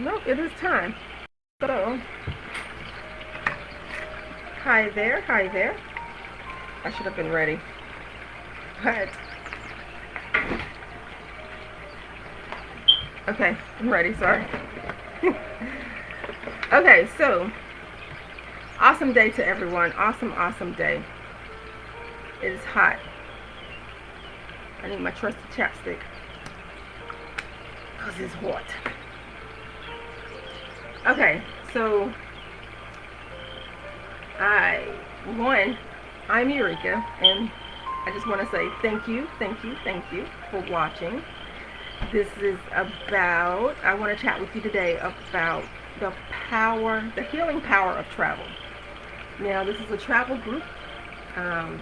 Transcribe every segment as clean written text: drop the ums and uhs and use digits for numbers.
Nope, it is time. So, hi there, hi there. I should have been ready. But, okay, I'm ready, sorry. Okay, so, awesome day to everyone. Awesome, awesome day. It is hot. I need my trusty chapstick. Because it's hot. Okay, so, I'm Eureka, and I just want to say thank you for watching. This is about, I want to chat with you today about the healing power of travel. Now, this is a travel group, and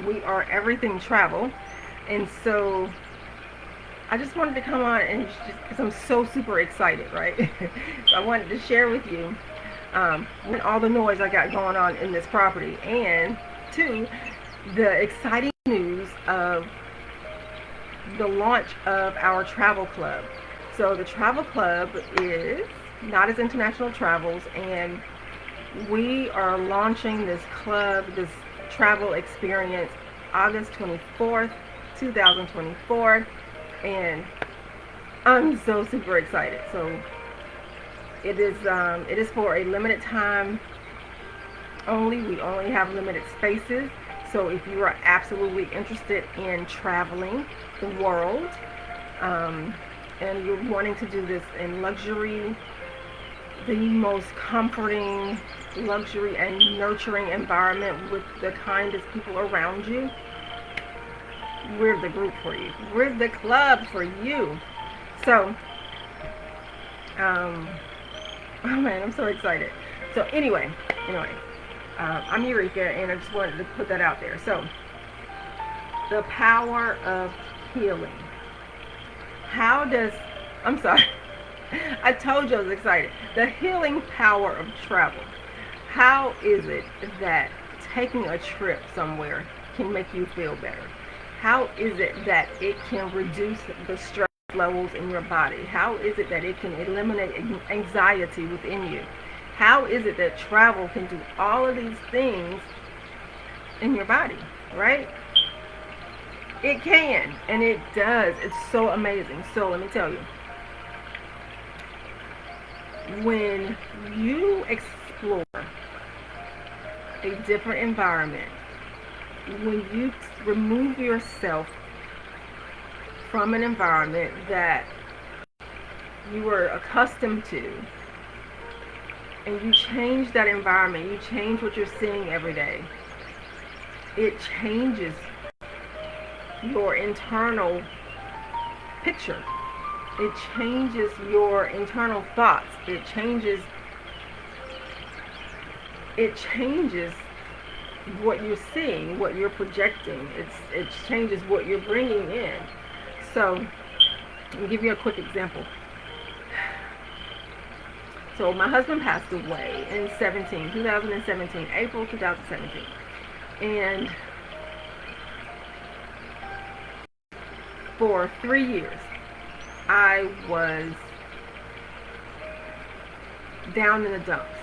we are everything travel. And so I just wanted to come on and because I'm so super excited, right? So I wanted to share with you all the noise I got going on in this property, and two, the exciting news of the launch of our travel club. So the travel club is Nadis International Travels, and we are launching this club, this travel experience, August 24th, 2024, and I'm so super excited. So it is for a limited time only. We only have limited spaces. So if you are absolutely interested in traveling the world, and you're wanting to do this in luxury, the most comforting, luxury and nurturing environment with the kindest people around you, we're the group for you. We're the club for you. So, oh man, I'm so excited. So anyway, I'm Eureka, and I just wanted to put that out there. So, the power of healing. I'm sorry, I told you I was excited. The healing power of travel. How is it that taking a trip somewhere can make you feel better? How is it that it can reduce the stress levels in your body? How is it that it can eliminate anxiety within you? How is it that travel can do all of these things in your body, right? It can, and it does. It's so amazing. So let me tell you, when you explore a different environment, when you remove yourself from an environment that you were accustomed to, and you change that environment, you change what you're seeing every day, it changes your internal picture. It changes your internal thoughts. It changes what you're seeing, what you're projecting. It changes what you're bringing in. So, let me give you a quick example. So, my husband passed away in 2017, April 2017. And for 3 years, I was down in the dumps.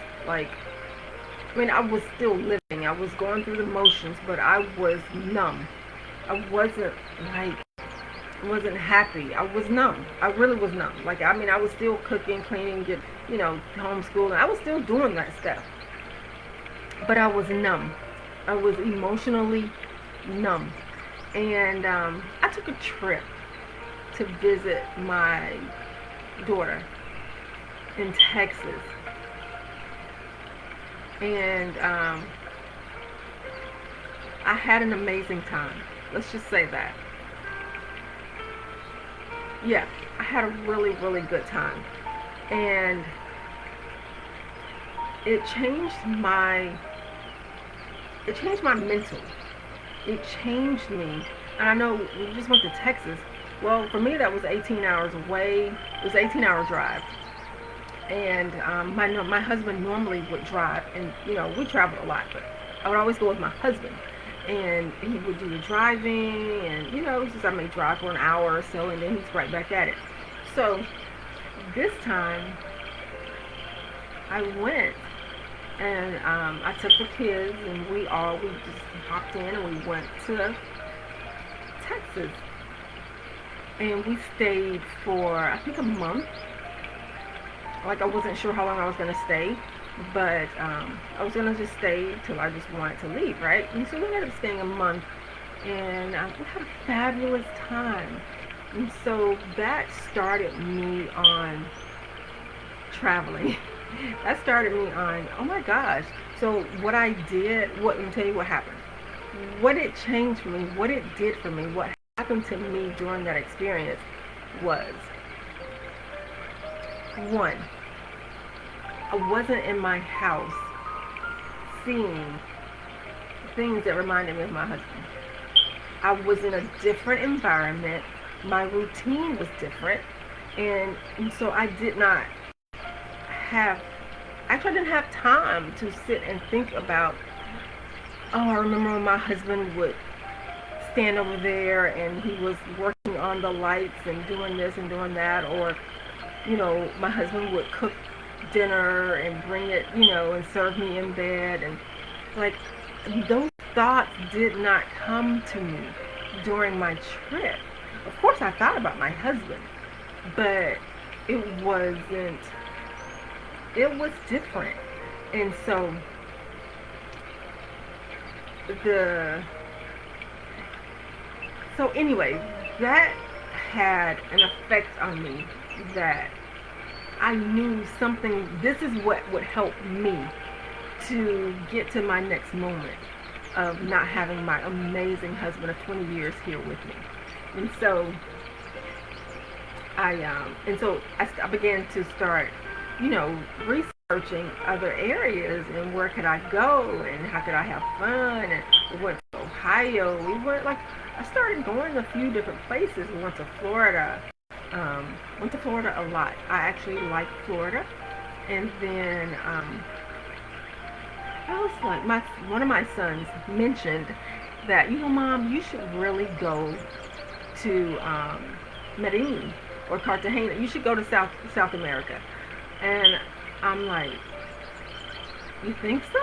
I was still living. I was going through the motions, but I was numb. I wasn't happy. I was numb. I really was numb. I was still cooking, cleaning, homeschooling. I was still doing that stuff. But I was numb. I was emotionally numb. And I took a trip to visit my daughter in Texas. And I had an amazing time. Let's just say that. Yeah, I had a really, really good time. And it changed my mental. It changed me. And I know we just went to Texas. Well, for me, that was 18 hours away. It was an 18-hour drive. And my husband normally would drive. And, we traveled a lot. But I would always go with my husband. And he would do the driving. And, I may drive for an hour or so. And then he's right back at it. So this time I went and I took the kids and we just hopped in and we went to Texas and we stayed for I think a month. Like I wasn't sure how long I was gonna stay, but I was gonna just stay till I just wanted to leave, right? And so we ended up staying a month, and we had a fabulous time. And so that started me on traveling. That started me on, oh my gosh. So what I did, let me tell you what happened. What it changed for me, what it did for me, what happened to me during that experience was, one, I wasn't in my house seeing things that reminded me of my husband. I was in a different environment. My routine was different. And so I did not have, actually I didn't have time to sit and think about, oh, I remember when my husband would stand over there and he was working on the lights and doing this and doing that, or, you know, my husband would cook dinner and bring it, you know, and serve me in bed. And like, those thoughts did not come to me during my trip. Of course I thought about my husband, but it was different. And so anyway, that had an effect on me, that I knew something, this is what would help me to get to my next moment of not having my amazing husband of 20 years here with me. And so I began to start, you know, researching other areas and where could I go and how could I have fun. And we went to Ohio. I started going to a few different places. We went to Florida. Went to Florida a lot. I actually like Florida. And then I was like, one of my sons mentioned that, you know, Mom, you should really go to Medellin or Cartagena. You should go to South America. And I'm like, you think so?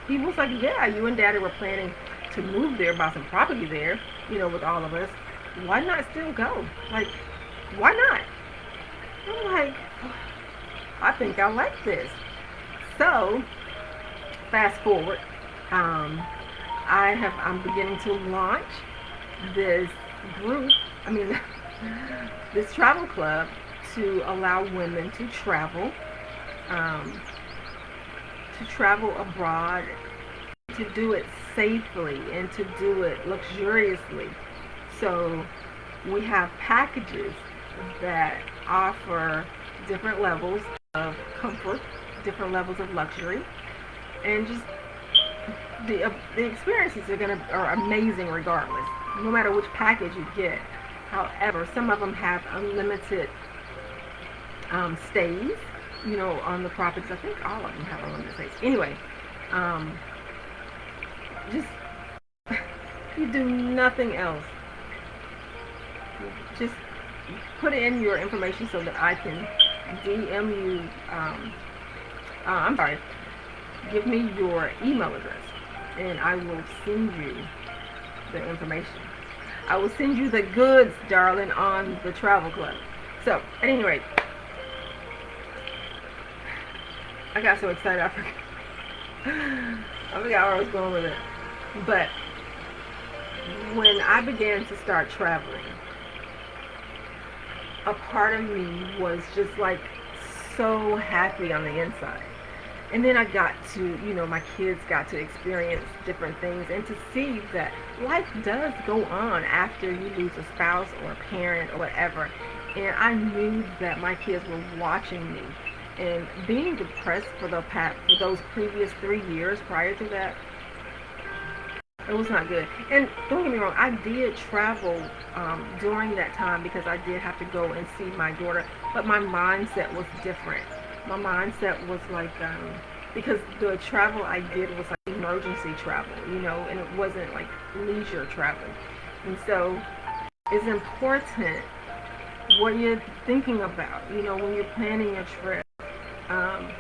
He was like, yeah, you and Daddy were planning to move there, buy some property there, you know, with all of us. Why not still go? Like, why not? I'm like, I think I like this. So, fast forward, I'm beginning to launch this group, this travel club to allow women to travel abroad, to do it safely and to do it luxuriously. So we have packages that offer different levels of comfort, different levels of luxury, and just the experiences are amazing regardless, no matter which package you get. However, some of them have unlimited stays, you know, on the properties. I think all of them have unlimited stays. Anyway, just you do nothing else. Just put in your information so that I can DM you. Give me your email address, and I will send you the information. I will send you the goods, darling, on the travel club. So, at any rate, I got so excited I forgot where I was going with it. But when I began to start traveling, a part of me was just like so happy on the inside. And then I got to, you know, my kids got to experience different things and to see that life does go on after you lose a spouse or a parent or whatever. And I knew that my kids were watching me, and being depressed for those previous 3 years prior to that, it was not good. And don't get me wrong, I did travel during that time because I did have to go and see my daughter, but my mindset was different. My mindset was like, because the travel I did was like emergency travel, you know, and it wasn't like leisure travel. And so it's important what you're thinking about, when you're planning your trip. Um,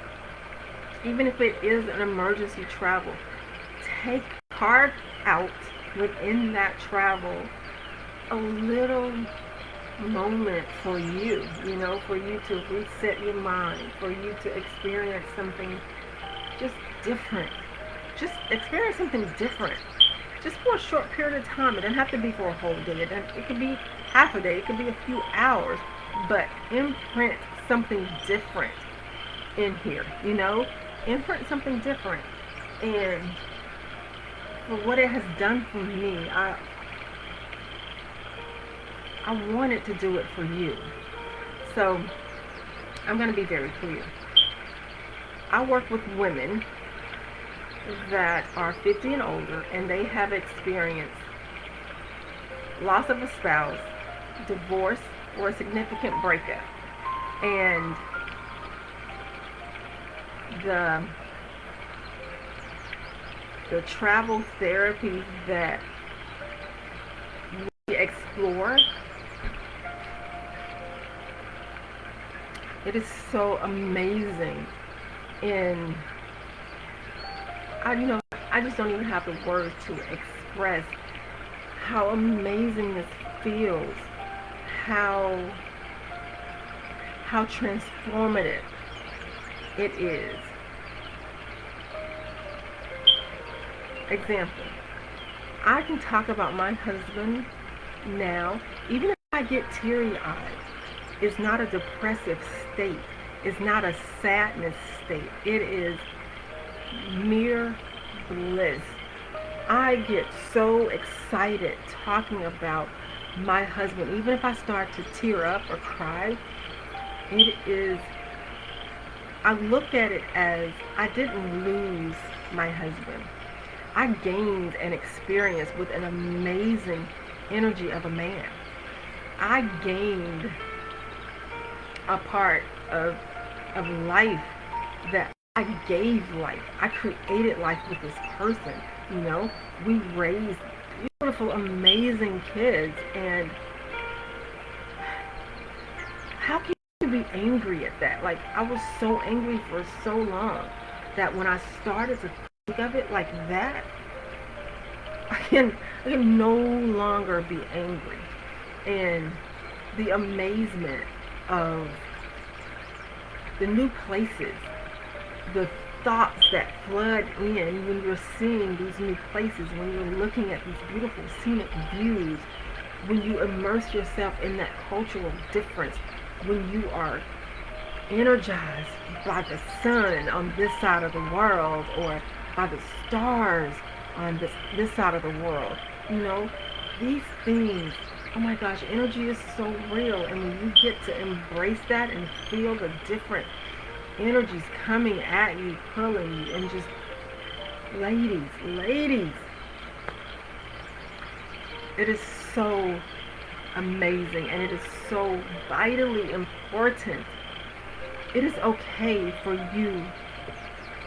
Even if it is an emergency travel, carve out within that travel a little moment for you, for you to reset your mind, for you to experience something just different. Just experience something different. Just for a short period of time. It doesn't have to be for a whole day. It could be half a day. It could be a few hours. But imprint something different in here, Imprint something different. And for what it has done for me, I wanted to do it for you. So I'm going to be very clear. I work with women that are 50 and older, and they have experienced loss of a spouse, divorce, or a significant breakup. And the travel therapy that we explore, it is so amazing. And I just don't even have the words to express how amazing this feels, how transformative it is. Example, I can talk about my husband now, even if I get teary-eyed. It's not a depressive state. It's not a sadness state. It is mere bliss. I get so excited talking about my husband. Even if I start to tear up or cry, I look at it as I didn't lose my husband. I gained an experience with an amazing energy of a man. I gained a part of life that I gave life. I created life with this person. We raised beautiful, amazing kids. And how can you be angry at that? Like, I was so angry for so long that when I started to think of it like that, I can no longer be angry. And the amazement of the new places, the thoughts that flood in when you're seeing these new places, when you're looking at these beautiful scenic views, when you immerse yourself in that cultural difference, when you are energized by the sun on this side of the world, or by the stars on this side of the world. These things, oh my gosh, energy is so real. And when you get to embrace that and feel the different energies coming at you, pulling you, and just, ladies, it is so amazing, and it is so vitally important. It is okay for you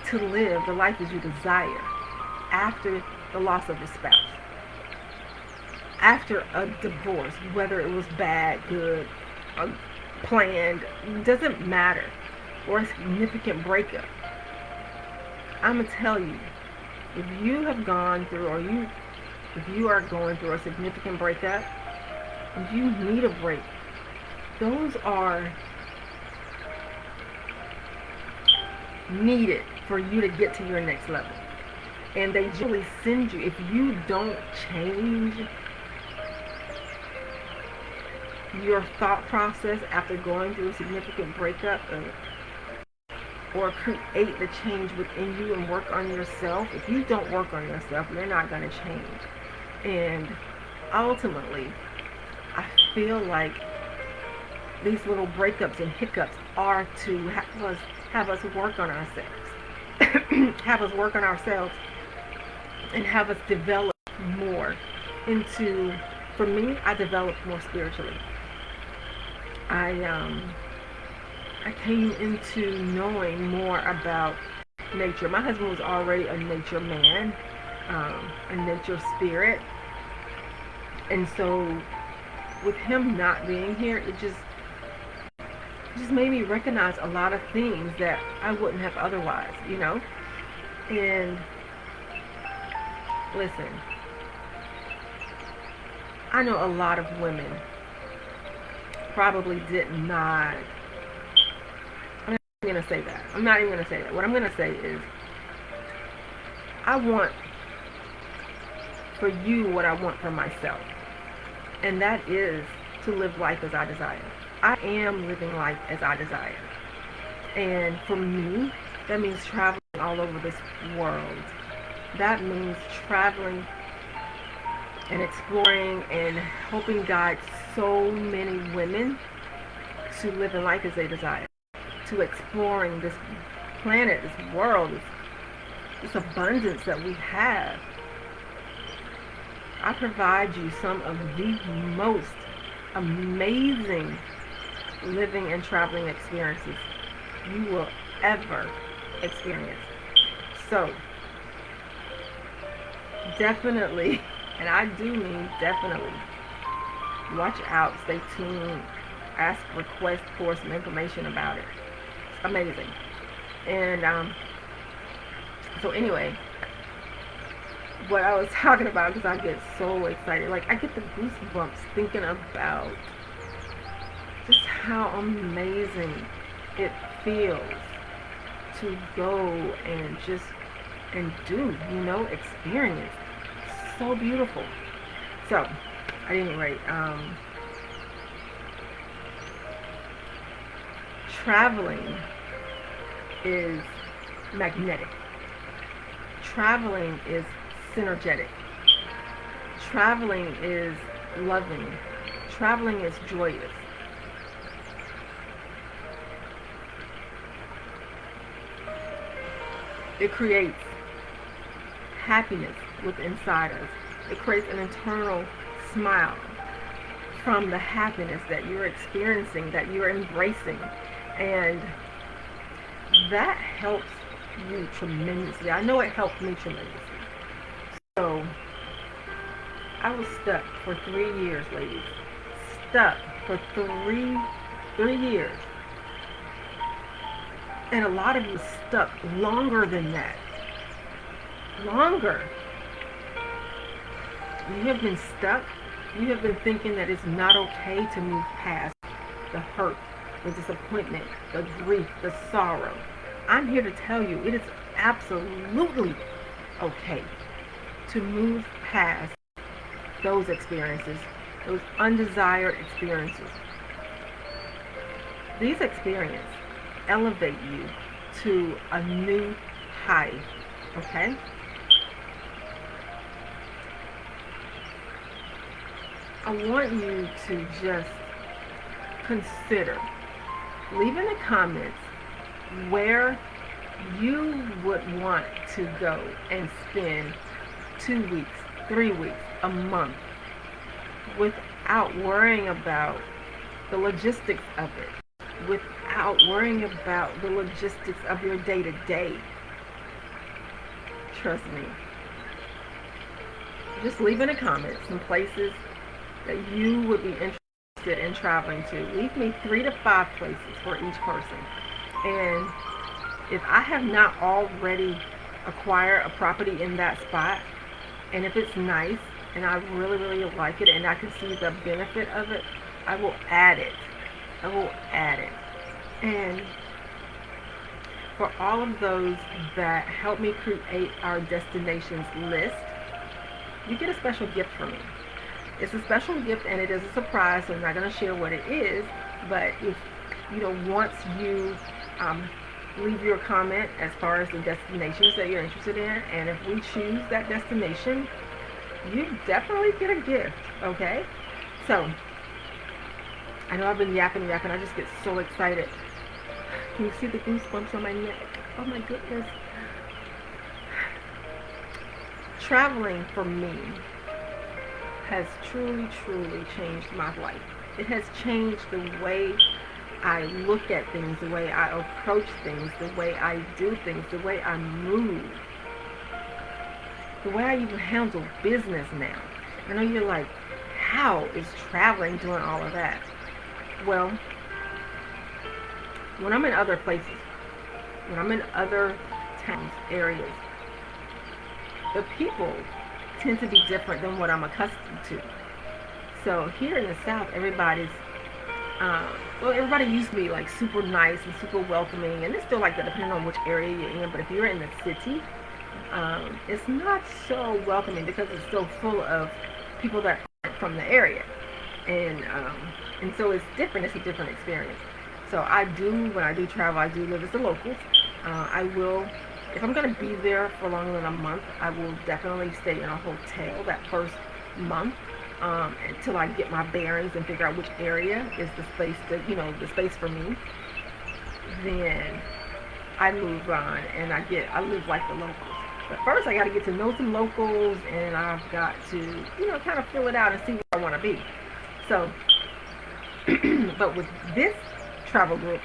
to live the life as you desire after the loss of a spouse, after a divorce, whether it was bad, good, or planned, doesn't matter, or a significant breakup. I'm going to tell you, if you have gone through, if you are going through a significant breakup, if you need a break, those are needed for you to get to your next level. And they generally send you, if you don't change your thought process after going through a significant breakup, or create the change within you and work on yourself, if you don't work on yourself, you're not going to change. And ultimately, I feel like these little breakups and hiccups are to have us work on ourselves. Have us work on ourselves and have us develop more into, for me, I developed more spiritually. I came into knowing more about nature. My husband was already a nature man, a nature spirit. And so with him not being here, just made me recognize a lot of things that I wouldn't have otherwise, you know? And listen, I know a lot of women probably did not. I'm not even going to say that. I'm not even going to say that. What I'm going to say is, I want for you what I want for myself. And that is to live life as I desire. I am living life as I desire. And for me, that means traveling all over this world. That means traveling and exploring and helping guide so many women to live in life as they desire. To exploring this planet, this world, this abundance that we have. I provide you some of the most amazing living and traveling experiences you will ever experience. So, definitely, and I do mean definitely, watch out, stay tuned, ask, request for some information about it. It's amazing. And so anyway, what I was talking about, because I get so excited, like I get the goosebumps thinking about just how amazing it feels to go and just and do, experience. So beautiful. So, at any rate, traveling is magnetic. Traveling is synergetic. Traveling is loving. Traveling is joyous. It creates happiness within inside us. It creates an internal smile from the happiness that you're experiencing, that you're embracing. And that helps you tremendously. I know it helped me tremendously. So, I was stuck for 3 years, ladies. Stuck for three years. And a lot of you stuck longer than that. Longer. You have been stuck. You have been thinking that it's not okay to move past the hurt, the disappointment, the grief, the sorrow. I'm here to tell you it is absolutely okay to move past those experiences, those undesired experiences. These experiences elevate you to a new height, okay? I want you to just consider, leave in the comments where you would want to go and spend 2 weeks, 3 weeks, a month without worrying about the logistics of it, without worrying about the logistics of your day-to-day. Trust me. Just leave in the comments some places that you would be interested in traveling to. Leave me 3 to 5 places for each person. And if I have not already acquired a property in that spot, and if it's nice and I really, really like it and I can see the benefit of it, I will add it. I will add it. And for all of those that help me create our destinations list, you get a special gift from me. It's a special gift and it is a surprise, so I'm not going to share what it is. But if once you leave your comment as far as the destinations that you're interested in, and if we choose that destination, you definitely get a gift. Okay? So I know I've been yapping. I just get so excited. Can you see the goosebumps on my neck? Oh my goodness. Traveling for me has truly, truly changed my life. It has changed the way I look at things, the way I approach things, the way I do things, the way I move, the way I even handle business now. I know you're like, how is traveling doing all of that? Well, when I'm in other places, when I'm in other towns, areas, the people tend to be different than what I'm accustomed to. So here in the South, um, everybody used to be like super nice and super welcoming, and it's still like that depending on which area you're in. But if you're in the city, it's not so welcoming because it's so full of people that aren't from the area, and um, and so it's different. It's a different experience. So when I do travel, I do live as a local. I will, if I'm going to be there for longer than a month, I will definitely stay in a hotel that first month, until I get my bearings and figure out which area is the space the space for me. Then I move on and I live like the locals. But first I got to get to know some locals, and I've got to, kind of fill it out and see where I want to be. So, but with this travel group,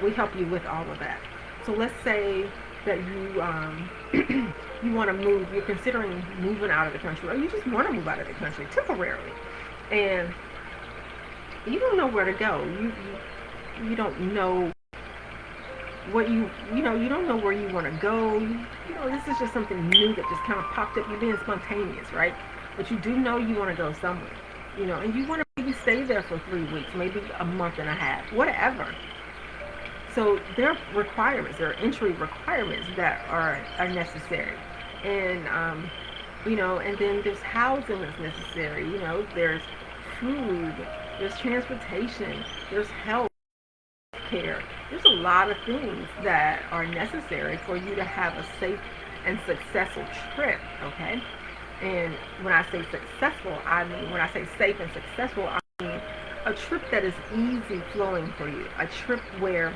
we help you with all of that. So let's say that you want to move, you're considering moving out of the country, or you just want to move out of the country temporarily, and you don't know where to go. You don't know what you don't know where you want to go. This is just something new that just kind of popped up. You're being spontaneous, right? But you do know you want to go somewhere, and you want to maybe stay there for 3 weeks, maybe a month and a half, whatever. So there are requirements, there are entry requirements that are necessary, and and then there's housing that's necessary. There's food, there's transportation, there's health care. There's a lot of things that are necessary for you to have a safe and successful trip. Okay, and when I say successful, I mean when I say safe and successful, I mean a trip that is easy flowing for you, a trip where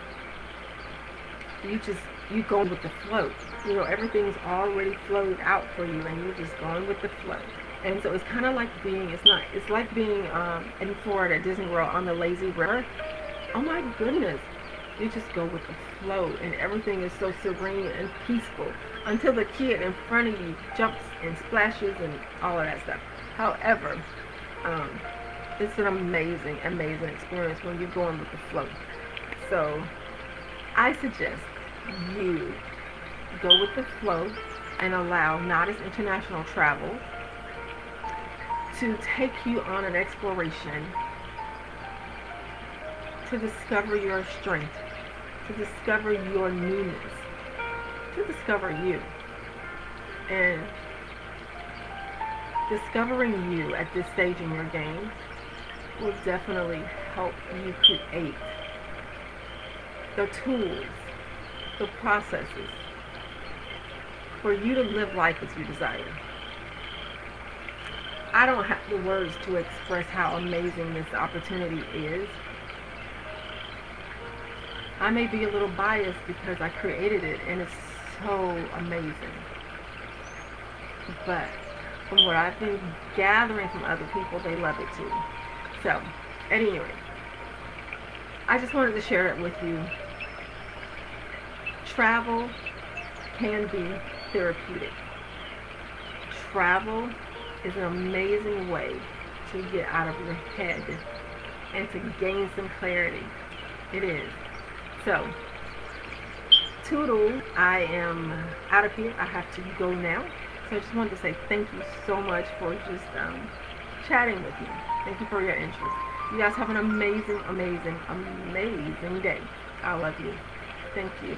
you go with the flow. Everything's already flowed out for you, and you're just going with the flow. And so it's kind of like it's like being in Florida at Disney World on the lazy river. Oh my goodness, you just go with the flow, and everything is so serene and peaceful until the kid in front of you jumps and splashes and all of that stuff. However, um, it's an amazing, amazing experience when you're going with the flow. So I suggest you go with the flow and allow Nadis International Travel to take you on an exploration to discover your strength, to discover your newness, to discover you. And discovering you at this stage in your game will definitely help you create the tools, the processes for you to live life as you desire. I don't have the words to express how amazing this opportunity is. I may be a little biased because I created it and it's so amazing. But from what I've been gathering from other people, they love it too. So, anyway, I just wanted to share it with you. Travel can be therapeutic. Travel is an amazing way to get out of your head and to gain some clarity. It is. So, toodle, I am out of here. I have to go now. So I just wanted to say thank you so much for just chatting with me. Thank you for your interest. You guys have an amazing, amazing, amazing day. I love you. Thank you.